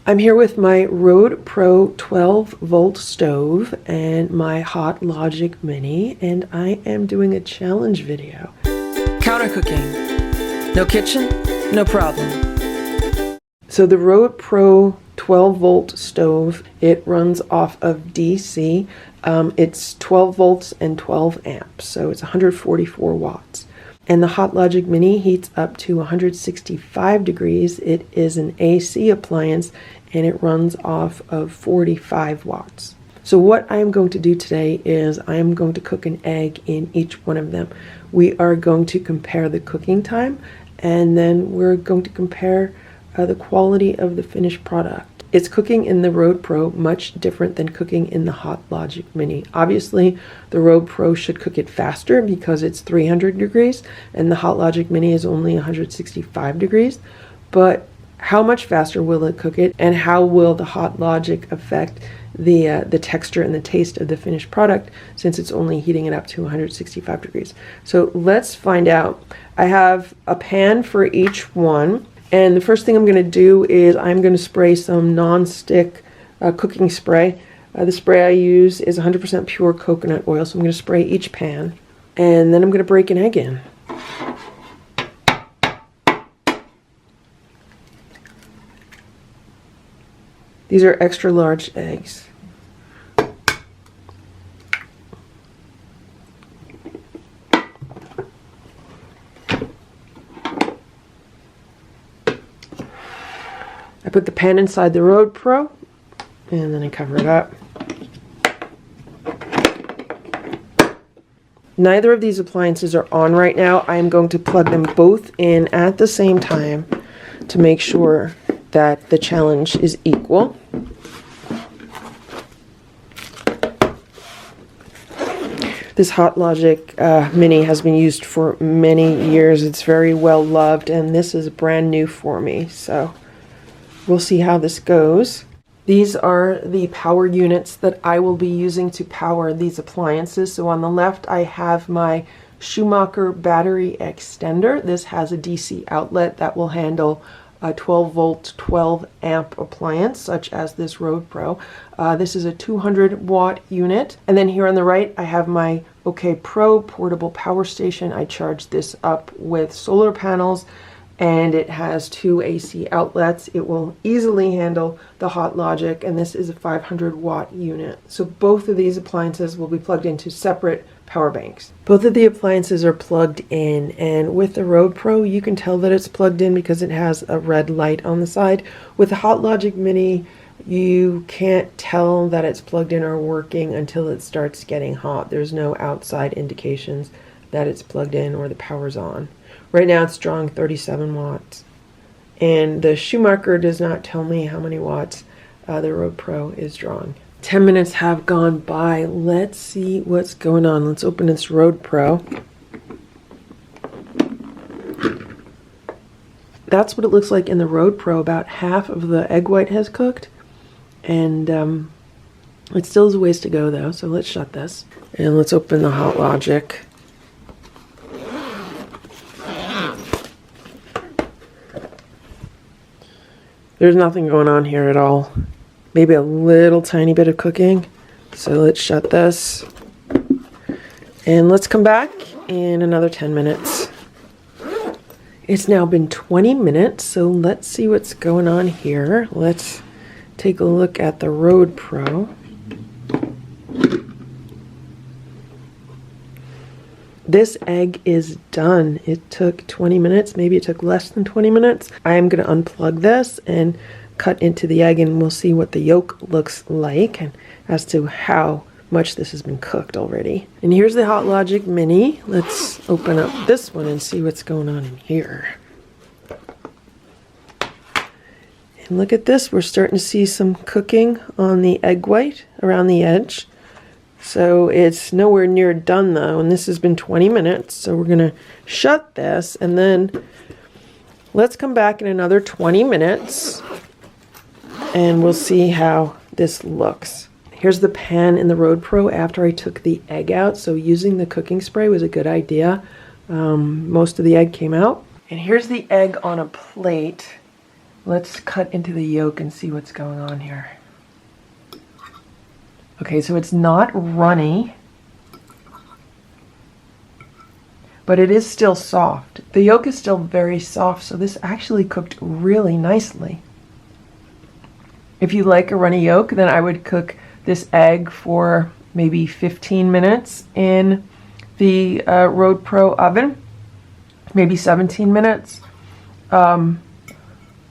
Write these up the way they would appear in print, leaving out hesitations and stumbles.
I'm here with my Roadpro 12-volt stove and my Hot Logic Mini, and I am doing a challenge video. Counter cooking. No kitchen, no problem. So the Roadpro 12-volt stove, it runs off of DC. It's 12 volts and 12 amps, so it's 144 watts. And the Hot Logic Mini heats up to 165 degrees. It is an AC appliance and it runs off of 45 watts. So what I'm going to do today is I'm going to cook an egg in each one of them. We are going to compare the cooking time, and then we're going to compare the quality of the finished product. It's cooking in the Roadpro much different than cooking in the Hot Logic Mini. Obviously, the Roadpro should cook it faster because it's 300 degrees, and the Hot Logic Mini is only 165 degrees. But how much faster will it cook it, and how will the Hot Logic affect the texture and the taste of the finished product, since it's only heating it up to 165 degrees? So let's find out. I have a pan for each one. And the first thing I'm going to do is I'm going to spray some non-stick cooking spray. The spray I use is 100% pure coconut oil, so I'm going to spray each pan. And then I'm going to break an egg in. These are extra large eggs. I put the pan inside the Roadpro, and then I cover it up. Neither of these appliances are on right now. I am going to plug them both in at the same time to make sure that the challenge is equal. This Hot Logic Mini has been used for many years. It's very well loved, and this is brand new for me, so we'll see how this goes. These are the power units that I will be using to power these appliances. So on the left, I have my Schumacher battery extender. This has a DC outlet that will handle a 12 volt, 12 amp appliance, such as this Roadpro. This is a 200 watt unit. And then here on the right, I have my OK Pro portable power station. I charge this up with solar panels, and it has 2 AC outlets. It will easily handle the Hot Logic, and this is a 500 watt unit. So both of these appliances will be plugged into separate power banks. Both of the appliances are plugged in, and with the Roadpro you can tell that it's plugged in because it has a red light on the side. With the Hot Logic Mini, you can't tell that it's plugged in or working until it starts getting hot. There's no outside indications that it's plugged in or the power's on. Right now it's drawing 37 watts. And the Schumacher does not tell me how many watts the Roadpro is drawing. 10 minutes have gone by. Let's see what's going on. Let's open this Roadpro. That's what it looks like in the Roadpro. About half of the egg white has cooked. And it still has a ways to go though, so let's shut this. And let's open the Hot Logic. There's nothing going on here at all. Maybe a little tiny bit of cooking. So let's shut this. And let's come back in another 10 minutes. It's now been 20 minutes, so let's see what's going on here. Let's take a look at the Roadpro. This egg is done. It took 20 minutes, maybe it took less than 20 minutes. I am going to unplug this and cut into the egg, and we'll see what the yolk looks like and as to how much this has been cooked already. And here's the Hot Logic Mini. Let's open up this one and see what's going on in here. And look at this, we're starting to see some cooking on the egg white around the edge. So it's nowhere near done though, and this has been 20 minutes. So we're gonna shut this, and then let's come back in another 20 minutes and we'll see how this looks. Here's the pan in the Roadpro after I took the egg out. So using the cooking spray was a good idea. Most of the egg came out. And here's the egg on a plate. Let's cut into the yolk and see what's going on here. Okay, so it's not runny, but it is still soft. The yolk is still very soft, so this actually cooked really nicely. If you like a runny yolk, then I would cook this egg for maybe 15 minutes in the Roadpro oven, maybe 17 minutes.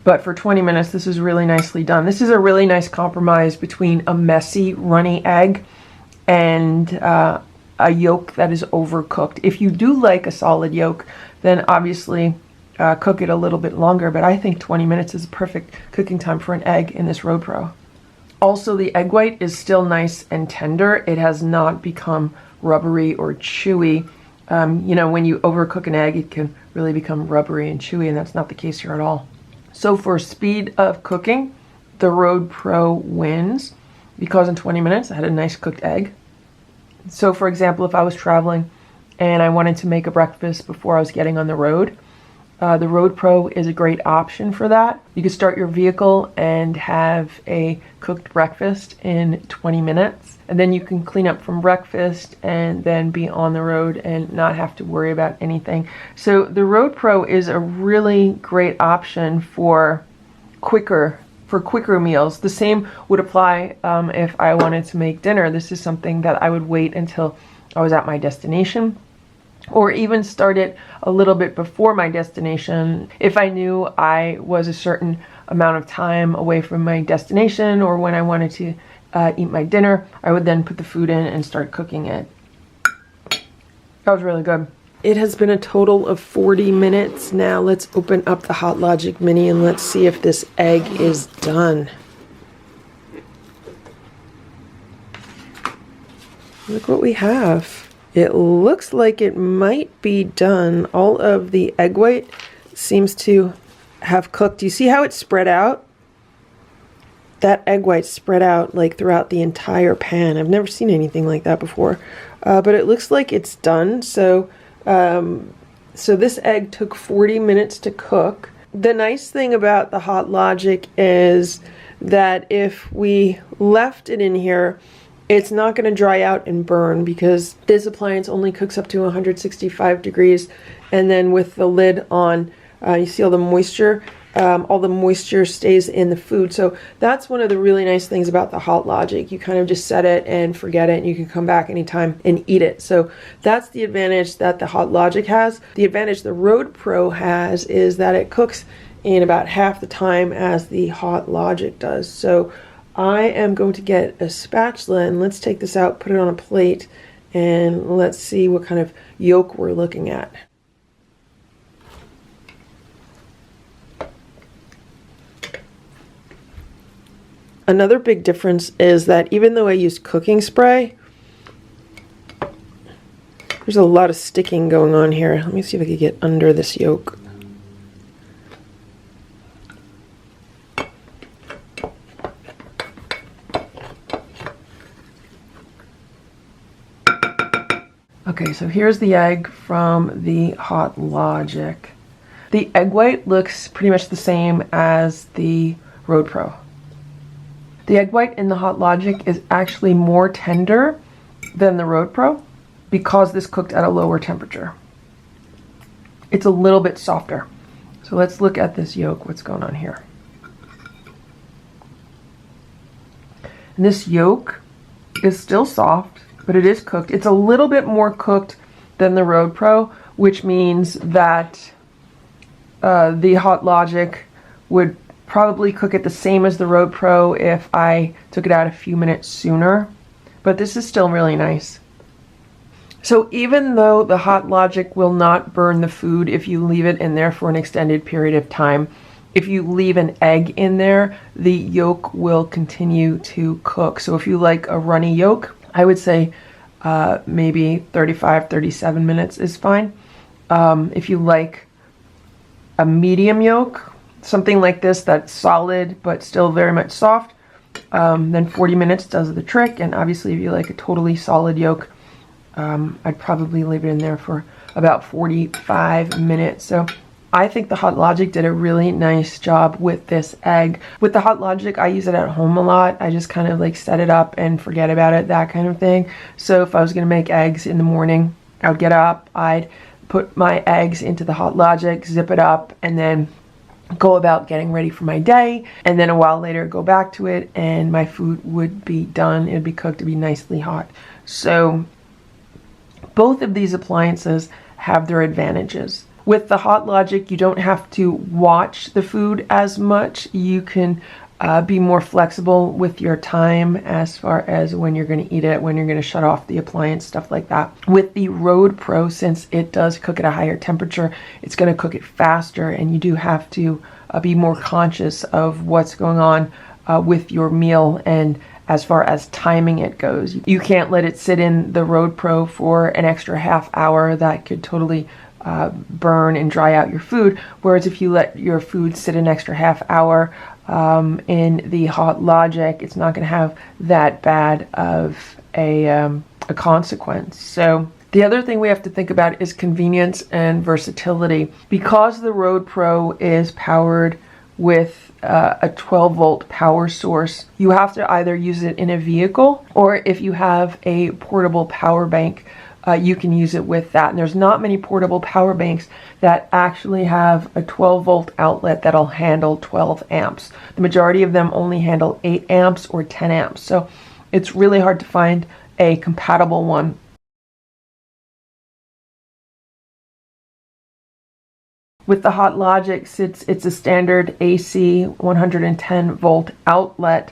But for 20 minutes, this is really nicely done. This is a really nice compromise between a messy, runny egg and a yolk that is overcooked. If you do like a solid yolk, then obviously cook it a little bit longer, but I think 20 minutes is a perfect cooking time for an egg in this Roadpro. Also, the egg white is still nice and tender. It has not become rubbery or chewy. You know, when you overcook an egg, it can really become rubbery and chewy, and that's not the case here at all. So for speed of cooking, the Roadpro wins because in 20 minutes I had a nice cooked egg. So for example, if I was traveling and I wanted to make a breakfast before I was getting on the road, the Roadpro is a great option for that. You can start your vehicle and have a cooked breakfast in 20 minutes. And then you can clean up from breakfast and then be on the road and not have to worry about anything. So the Roadpro is a really great option for quicker meals. The same would apply if I wanted to make dinner. This is something that I would wait until I was at my destination, or even start it a little bit before my destination. If I knew I was a certain amount of time away from my destination, or when I wanted to eat my dinner, I would then put the food in and start cooking it. That was really good. It has been a total of 40 minutes now. Let's open up the Hot Logic Mini and let's see if this egg is done. Look what we have. It looks like it might be done. All of the egg white seems to have cooked. Do you see how it's spread out? That egg white spread out like throughout the entire pan. I've never seen anything like that before. But it looks like it's done. So this egg took 40 minutes to cook. The nice thing about the Hot Logic is that if we left it in here, it's not going to dry out and burn because this appliance only cooks up to 165 degrees. And then with the lid on, you see all the moisture stays in the food. So that's one of the really nice things about the Hot Logic. You kind of just set it and forget it, and you can come back anytime and eat it. So that's the advantage that the Hot Logic has. The advantage the Roadpro has is that it cooks in about half the time as the Hot Logic does. So I am going to get a spatula and let's take this out, put it on a plate, and let's see what kind of yolk we're looking at. Another big difference is that even though I used cooking spray, there's a lot of sticking going on here. Let me see if I can get under this yolk. Okay, so here's the egg from the Hot Logic. The egg white looks pretty much the same as the Roadpro. The egg white in the Hot Logic is actually more tender than the Roadpro because this cooked at a lower temperature. It's a little bit softer. So let's look at this yolk, what's going on here. And this yolk is still soft, but it is cooked. It's a little bit more cooked than the Roadpro, which means that the Hot Logic would probably cook it the same as the Roadpro if I took it out a few minutes sooner. But this is still really nice. So even though the Hot Logic will not burn the food if you leave it in there for an extended period of time, if you leave an egg in there, the yolk will continue to cook. So if you like a runny yolk, I would say maybe 35, 37 minutes is fine. If you like a medium yolk, something like this that's solid but still very much soft, then 40 minutes does the trick. And obviously if you like a totally solid yolk, I'd probably leave it in there for about 45 minutes. So I think the Hot Logic did a really nice job with this egg. With the Hot Logic, I use it at home a lot. I just kind of like set it up and forget about it, that kind of thing. So if I was gonna make eggs in the morning, I would get up, I'd put my eggs into the Hot Logic, zip it up, and then go about getting ready for my day, and then a while later go back to it and my food would be done. It would be cooked, to be nicely hot. So both of these appliances have their advantages. With the Hot Logic, you don't have to watch the food as much. You can be more flexible with your time as far as when you're going to eat it, when you're going to shut off the appliance, stuff like that. With the Roadpro, since it does cook at a higher temperature, it's going to cook it faster, and you do have to be more conscious of what's going on with your meal. And as far as timing it goes, you can't let it sit in the Roadpro for an extra half hour. That could totally burn and dry out your food. Whereas if you let your food sit an extra half hour in the Hot Logic, it's not going to have that bad of a consequence. So the other thing we have to think about is convenience and versatility. Because the Roadpro is powered with a 12-volt power source, you have to either use it in a vehicle, or if you have a portable power bank, you can use it with that. And there's not many portable power banks that actually have a 12-volt outlet that'll handle 12 amps. The majority of them only handle 8 amps or 10 amps. So it's really hard to find a compatible one. With the Hot Logic, it's a standard AC 110-volt outlet.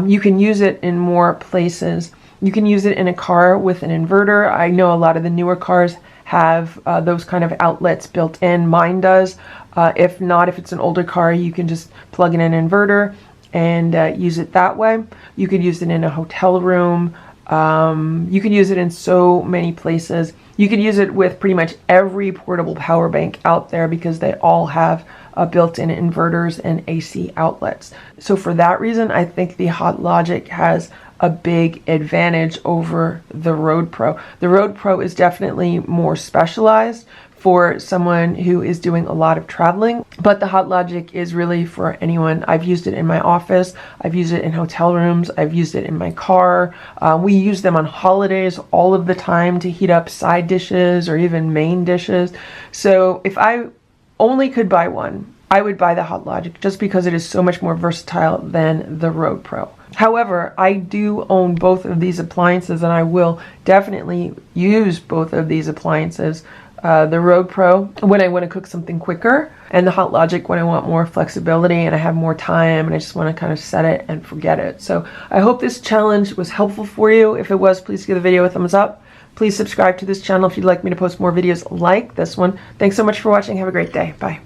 You can use it in more places. You can use it in a car with an inverter. I know a lot of the newer cars have those kind of outlets built in. Mine does. If not, if it's an older car, you can just plug in an inverter and use it that way. You could use it in a hotel room. You can use it in so many places. You can use it with pretty much every portable power bank out there because they all have built-in inverters and AC outlets. So for that reason, I think the Hot Logic has a big advantage over the Roadpro. The Roadpro is definitely more specialized for someone who is doing a lot of traveling, but the Hot Logic is really for anyone. I've used it in my office, I've used it in hotel rooms, I've used it in my car. We use them on holidays all of the time to heat up side dishes or even main dishes. So if I only could buy one, I would buy the Hot Logic just because it is so much more versatile than the Roadpro. However, I do own both of these appliances and I will definitely use both of these appliances. The Roadpro when I want to cook something quicker, and the Hot Logic when I want more flexibility and I have more time and I just want to kind of set it and forget it. So I hope this challenge was helpful for you. If it was, please give the video a thumbs up. Please subscribe to this channel if you'd like me to post more videos like this one. Thanks so much for watching. Have a great day. Bye.